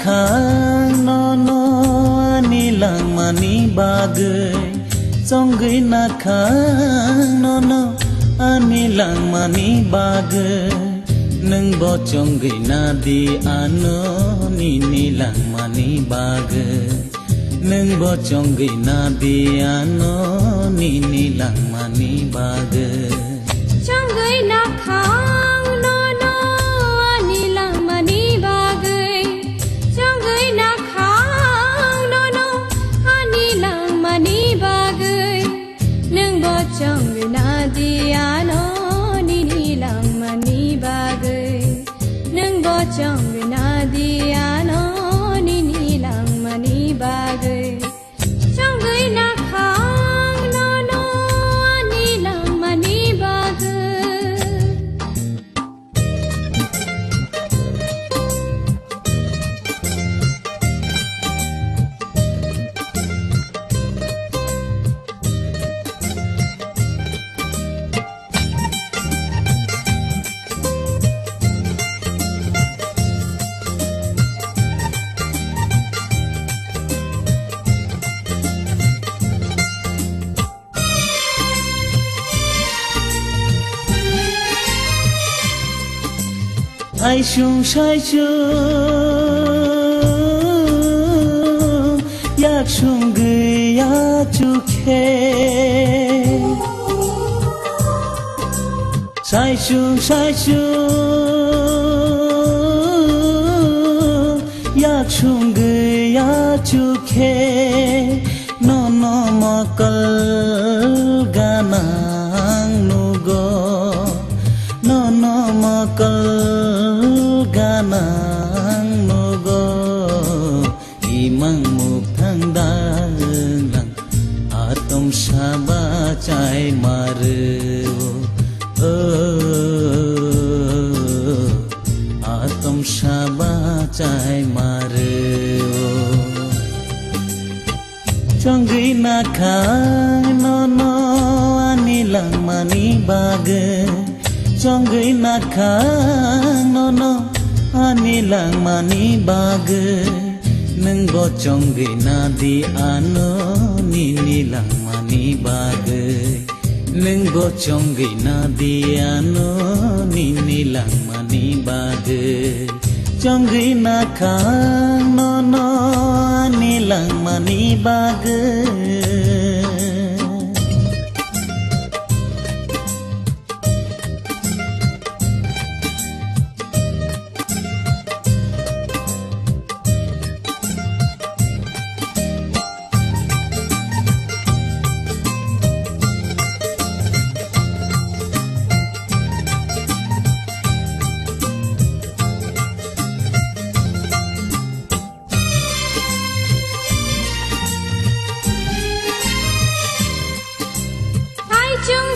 khang no no ani lang mani bagai songai na khang no no ani lang mani bagai nung bo chongai na di ano ni lang mani bagai nung bo chongai na di ano ni lang mani bagai chongai na khang no no ani lang mani bagai chongai na khang no no ani lang mani bagai nung bo chongai na di ano ni lang mani bagai nung bo chongai na di ano ni lang mani bagai chongai na khang no no ani lang mani bagai ai chung sai chung yak chung gửi ya chu khe sai chung yak chung gửi ya chu khe no no makal ganang nugo no no makal ganang nugo imang muk thang dalang atom saba chai maru atom saba chai maru chongai na khang no no ani lang mani bagai chongai na khang no no ani lang mani bagai nung bo chongai na di ano ni lang mani bagai nung bo chongai na di ano ni lang mani bagai chongai na khang no no ani lang mani bagai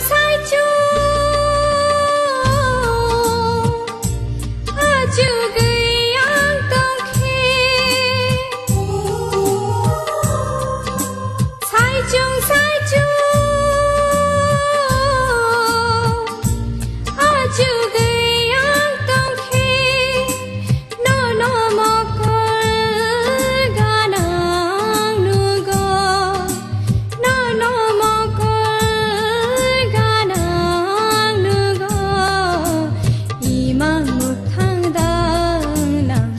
sai chung a chu gửi yang tong khe sai chung a chu gửi yang tong khe no no makal ganang nugo no no makal ganang nugo imang muk thang dalang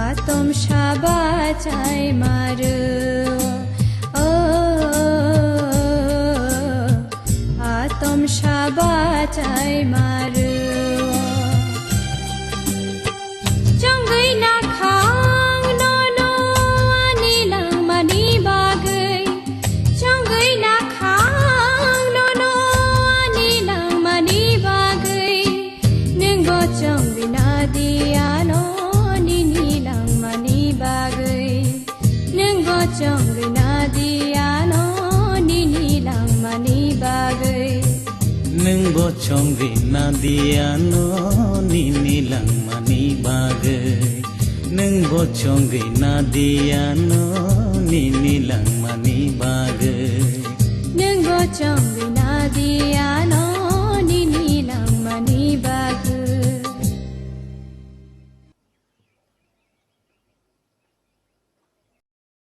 atom shaba chai maru atom shaba chai maru chongai na khang no no ani lang mani bagai chongai na khang no no ani lang mani bagai nung bo chongai na di ano ni lang mani bagai nung bo chongai na di ano ni lang mani bagai nung bo chongai na di ano ni lang mani bagai nung bo chongai na di ano ni lang mani bagai nung bo chongai na di ano